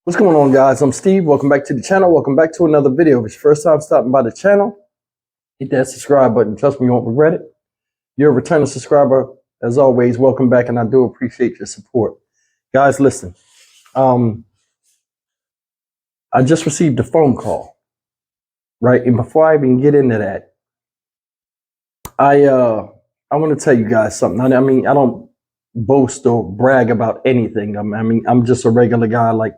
What's going on, guys? I'm Steve. Welcome back to the channel. Welcome back to another video. If it's your first time stopping by the channel, hit that subscribe button. Trust me, you won't regret it. You're a returning subscriber. As always, welcome back, and I do appreciate your support. Guys, listen. I just received a phone call, right? And before I even get into that, I want to tell you guys something. I mean, I don't boast or brag about anything. I'm just a regular guy like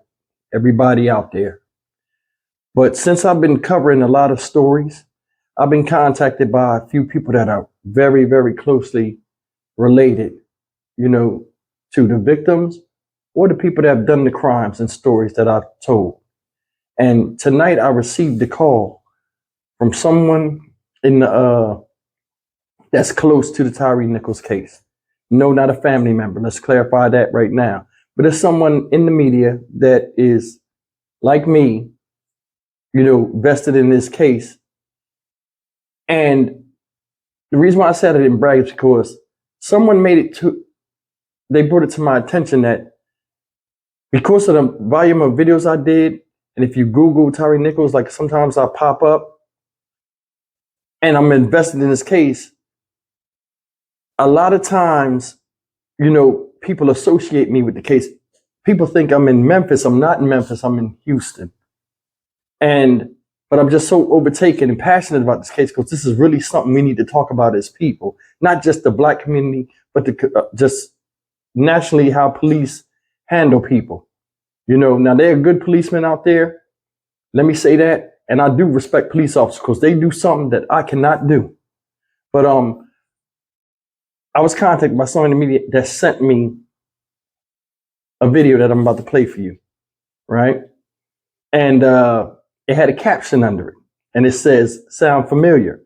everybody out there. But since I've been covering a lot of stories, I've been contacted by a few people that are very, very closely related, to the victims or the people that have done the crimes and stories that I've told. And tonight I received a call from someone in the that's close to the Tyre Nichols case. No, not a family member. Let's clarify that right now. But it's someone in the media that is like me, vested in this case. And the reason why I said I didn't brag is because someone they brought it to my attention that because of the volume of videos I did, and if you Google Tyre Nichols, like sometimes I pop up and I'm invested in this case, a lot of times, people associate me with the case. People think I'm in Memphis. I'm not in Memphis. I'm in Houston. But I'm just so overtaken and passionate about this case because this is really something we need to talk about as people, not just the Black community, but just nationally how police handle people. Now there are good policemen out there. Let me say that. And I do respect police officers because they do something that I cannot do. But I was contacted by someone in the media that sent me a video that I'm about to play for you, right? And it had a caption under it, and it says, "Sound familiar?"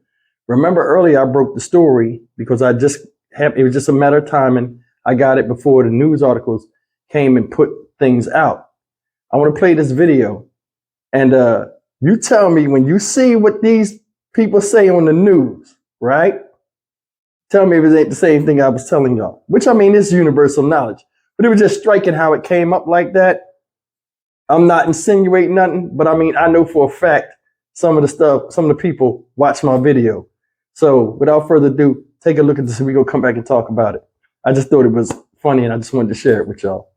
Remember earlier I broke the story because it was just a matter of time, and I got it before the news articles came and put things out. I want to play this video, and you tell me when you see what these people say on the news, right? Tell me if it ain't the same thing I was telling y'all, which I mean is universal knowledge. But it was just striking how it came up like that. I'm not insinuating nothing, but I mean, I know for a fact some of the people watch my video. So without further ado, take a look at this and we're going to come back and talk about it. I just thought it was funny and I just wanted to share it with y'all.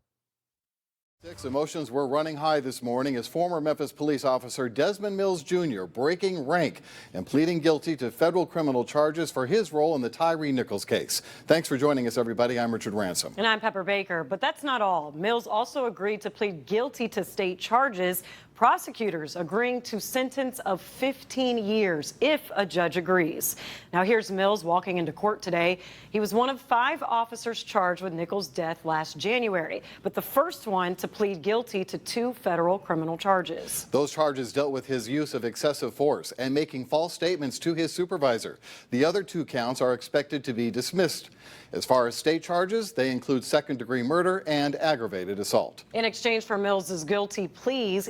Emotions were running high this morning as former Memphis police officer Desmond Mills Jr. breaking rank and pleading guilty to federal criminal charges for his role in the Tyre Nichols case. Thanks for joining us, everybody. I'm Richard Ransom. And I'm Pepper Baker. But that's not all. Mills also agreed to plead guilty to state charges. Prosecutors agreeing to sentence of 15 years if a judge agrees. Now here's Mills walking into court today. He was one of 5 officers charged with Nichols' death last January, but the first one to plead guilty to 2 federal criminal charges. Those charges dealt with his use of excessive force and making false statements to his supervisor. The other 2 counts are expected to be dismissed. As far as state charges, they include second-degree murder and aggravated assault. In exchange for Mills' guilty plea,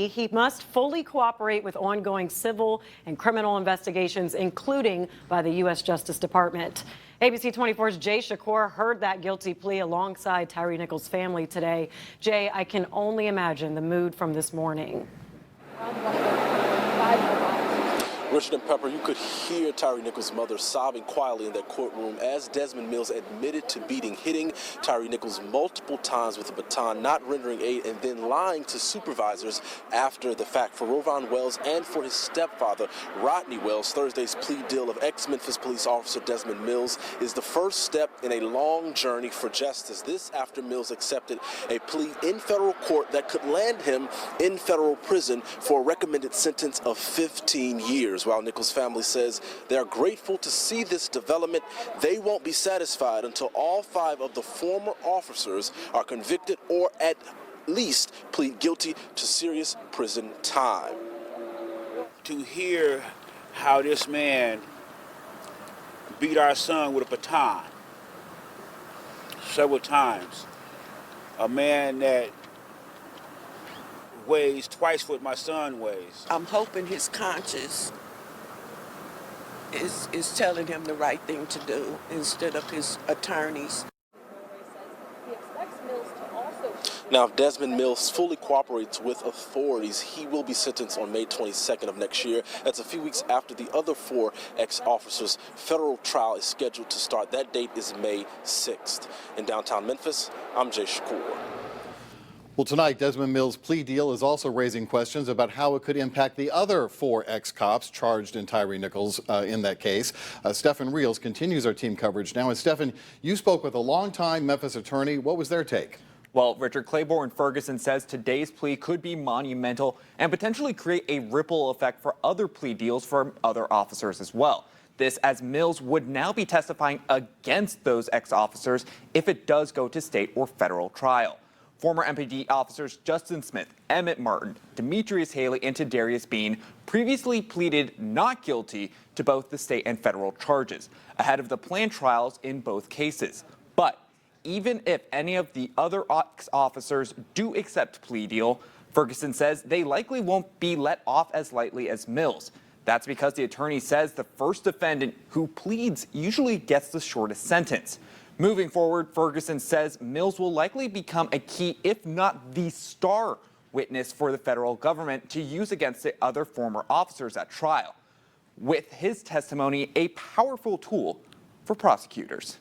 he must fully cooperate with ongoing civil and criminal investigations, including by the U.S. Justice Department. ABC 24's Jay Shakur heard that guilty plea alongside Tyre Nichols' family today. Jay, I can only imagine the mood from this morning. Richard and Pepper, you could hear Tyre Nichols' mother sobbing quietly in that courtroom as Desmond Mills admitted to hitting Tyre Nichols multiple times with a baton, not rendering aid, and then lying to supervisors after the fact. For Rovon Wells and for his stepfather, Rodney Wells, Thursday's plea deal of ex-Memphis police officer Desmond Mills is the first step in a long journey for justice. This after Mills accepted a plea in federal court that could land him in federal prison for a recommended sentence of 15 years. While Nichols' family says they're grateful to see this development, they won't be satisfied until all 5 of the former officers are convicted or at least plead guilty to serious prison time. To hear how this man beat our son with a baton several times, a man that weighs twice what my son weighs. I'm hoping his conscience is telling him the right thing to do instead of his attorneys. Now, if Desmond Mills fully cooperates with authorities, he will be sentenced on May 22nd of next year. That's a few weeks after the other 4 ex-officers. Federal trial is scheduled to start. That date is May 6th. In downtown Memphis, I'm Jay Shakur. Well, tonight, Desmond Mills' plea deal is also raising questions about how it could impact the other 4 ex-cops charged in Tyre Nichols in that case. Stephen Reels continues our team coverage now. And Stephen, you spoke with a longtime Memphis attorney. What was their take? Well, Richard, Claiborne Ferguson says today's plea could be monumental and potentially create a ripple effect for other plea deals for other officers as well. This as Mills would now be testifying against those ex-officers if it does go to state or federal trial. Former MPD officers Justin Smith, Emmett Martin, Demetrius Haley, and Tadarius Bean previously pleaded not guilty to both the state and federal charges ahead of the planned trials in both cases. But even if any of the other officers do accept plea deal, Ferguson says they likely won't be let off as lightly as Mills. That's because the attorney says the first defendant who pleads usually gets the shortest sentence. Moving forward, Ferguson says Mills will likely become a key, if not the star witness for the federal government to use against the other former officers at trial. With his testimony, a powerful tool for prosecutors.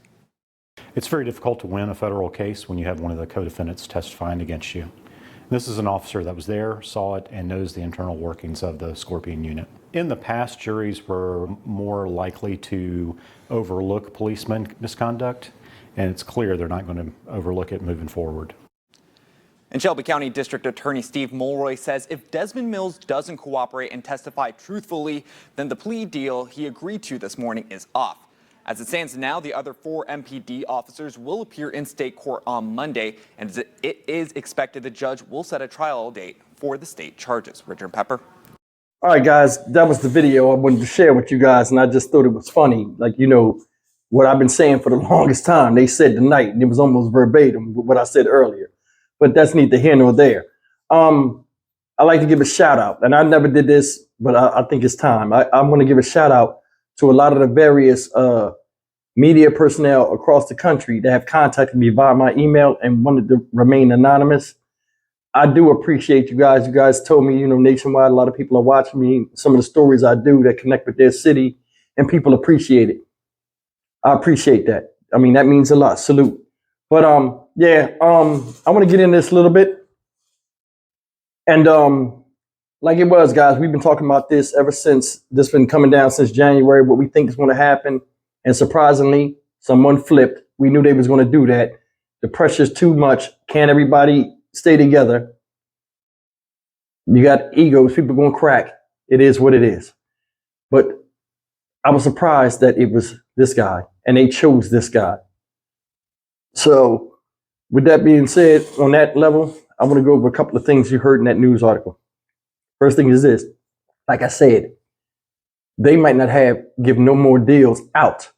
It's very difficult to win a federal case when you have one of the co-defendants testifying against you. This is an officer that was there, saw it, and knows the internal workings of the Scorpion unit. In the past, juries were more likely to overlook policeman misconduct, and it's clear they're not going to overlook it moving forward. And Shelby County District Attorney Steve Mulroy says if Desmond Mills doesn't cooperate and testify truthfully, then the plea deal he agreed to this morning is off. As it stands now, the other 4 MPD officers will appear in state court on Monday, and it is expected the judge will set a trial date for the state charges. Richard Pepper. All right, guys, that was the video I wanted to share with you guys, and I just thought it was funny. Like, you know, what I've been saying for the longest time, they said tonight, and it was almost verbatim what I said earlier. But that's neither here nor there. I like to give a shout out, and I never did this, but I think it's time. I want to give a shout out to a lot of the various media personnel across the country that have contacted me via my email and wanted to remain anonymous. I do appreciate you guys. You guys told me, you know, nationwide, a lot of people are watching me. Some of the stories I do that connect with their city, and people appreciate it. I appreciate that. I mean, that means a lot. Salute. But I want to get into this a little bit. And like it was, guys, we've been talking about this ever since this been coming down since January, what we think is going to happen. And surprisingly, someone flipped. We knew they was going to do that. The pressure's too much. Can't everybody stay together? You got egos. People going to crack. It is what it is. But I was surprised that it was this guy, and they chose this guy. So with that being said, on that level, I want to go over a couple of things you heard in that news article. First thing is this. Like I said, they might not give no more deals out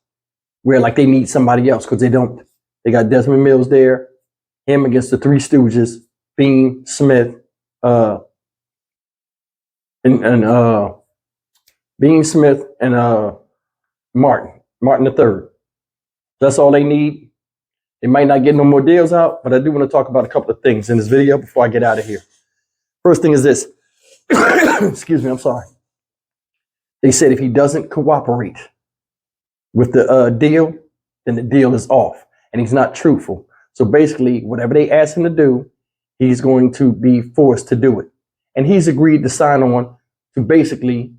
where like they need somebody else, because they don't. They got Desmond Mills there, him against the 3 Stooges, Bean, Smith, Bean, Smith, and Martin III. That's all they need. They might not get no more deals out, but I do want to talk about a couple of things in this video before I get out of here. First thing is this. Excuse me, I'm sorry. They said if he doesn't cooperate with the deal, then the deal is off, and he's not truthful. So basically, whatever they ask him to do, he's going to be forced to do it. And he's agreed to sign on to basically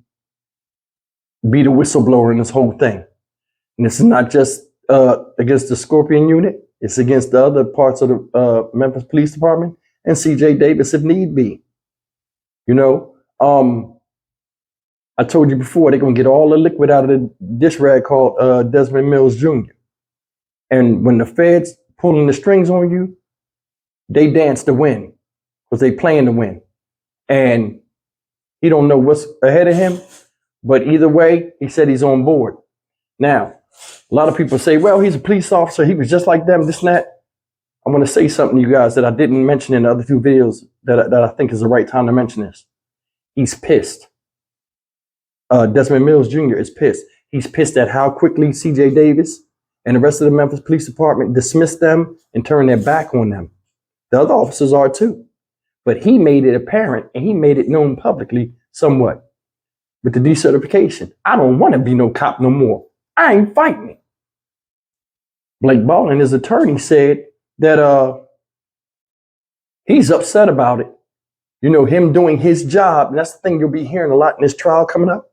be the whistleblower in this whole thing. And this is not just against the Scorpion unit. It's against the other parts of the Memphis Police Department and CJ Davis if need be. You know, I told you before, they're going to get all the liquid out of the dish rag called Desmond Mills Jr. And when the feds pulling the strings on you, they dance to win because they playing to win. And he don't know what's ahead of him, but either way, he said he's on board. Now, a lot of people say, well, he's a police officer. He was just like them, this and that. I want to say something to you guys that I didn't mention in the other 2 videos that I think is the right time to mention this. He's pissed. Desmond Mills Jr. is pissed. He's pissed at how quickly CJ Davis and the rest of the Memphis Police Department dismissed them and turned their back on them. The other officers are too. But he made it apparent and he made it known publicly somewhat with the decertification. I don't want to be no cop no more. I ain't fighting it. Blake Baldwin, his attorney, said that he's upset about it. You know, him doing his job. And that's the thing you'll be hearing a lot in this trial coming up.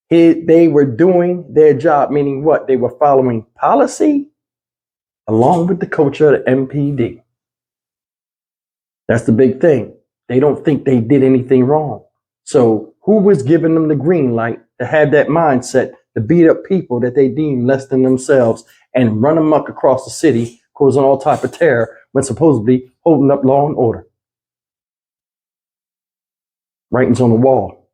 They were doing their job, meaning what? They were following policy along with the culture of the MPD. That's the big thing. They don't think they did anything wrong. So who was giving them the green light to have that mindset to beat up people that they deem less than themselves and run amok across the city, causing all type of terror when supposedly holding up law and order? Writings on the wall.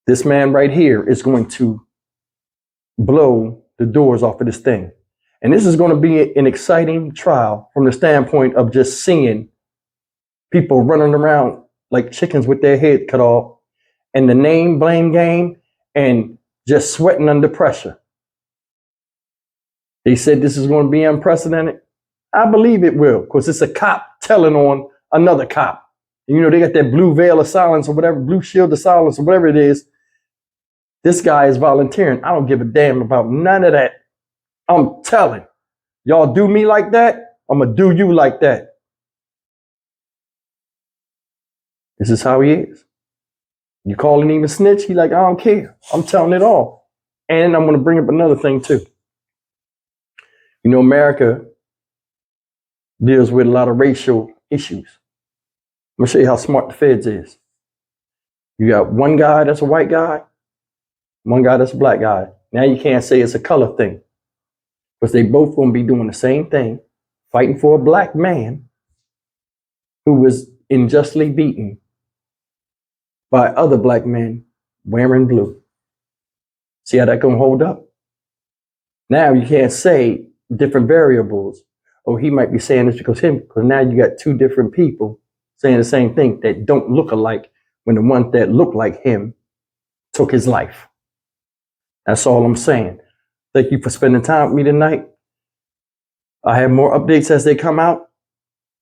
This man right here is going to blow the doors off of this thing. And this is going to be an exciting trial from the standpoint of just seeing people running around like chickens with their head cut off and the name blame game and just sweating under pressure. They said this is going to be unprecedented. I believe it will, because it's a cop telling on another cop. And, you know, they got that blue veil of silence or whatever, blue shield of silence or whatever it is. This guy is volunteering. I don't give a damn about none of that. I'm telling. Y'all do me like that, I'm going to do you like that. This is how he is. You calling him a snitch? He like, I don't care. I'm telling it all. And I'm going to bring up another thing too. You know, America deals with a lot of racial issues. I'm going to show you how smart the feds is. You got one guy that's a white guy, one guy that's a black guy. Now you can't say it's a color thing, because they both going to be doing the same thing, fighting for a black man who was unjustly beaten by other black men wearing blue. See how that going to hold up? Now you can't say different variables. Oh, he might be saying this because now you got two different people saying the same thing that don't look alike when the one that looked like him took his life. That's all I'm saying. Thank you for spending time with me tonight. I have more updates as they come out.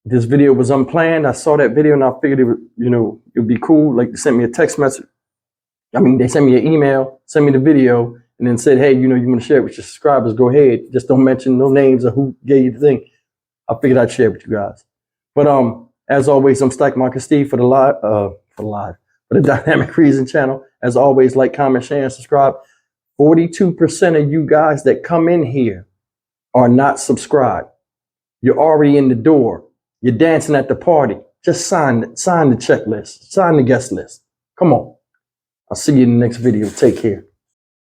This video was unplanned. I saw that video and I figured it would, it would be cool. Like, they sent me a text message. They sent me an email, sent me the video, and then said, hey, you want to share it with your subscribers, go ahead. Just don't mention no names or who gave you the thing. I figured I'd share it with you guys. But as always, I'm Stack Marcus Steve for the Dynamic Reason channel. As always, like, comment, share, and subscribe. 42% of you guys that come in here are not subscribed. You're already in the door. You're dancing at the party. Just sign the checklist. Sign the guest list. Come on. I'll see you in the next video. Take care.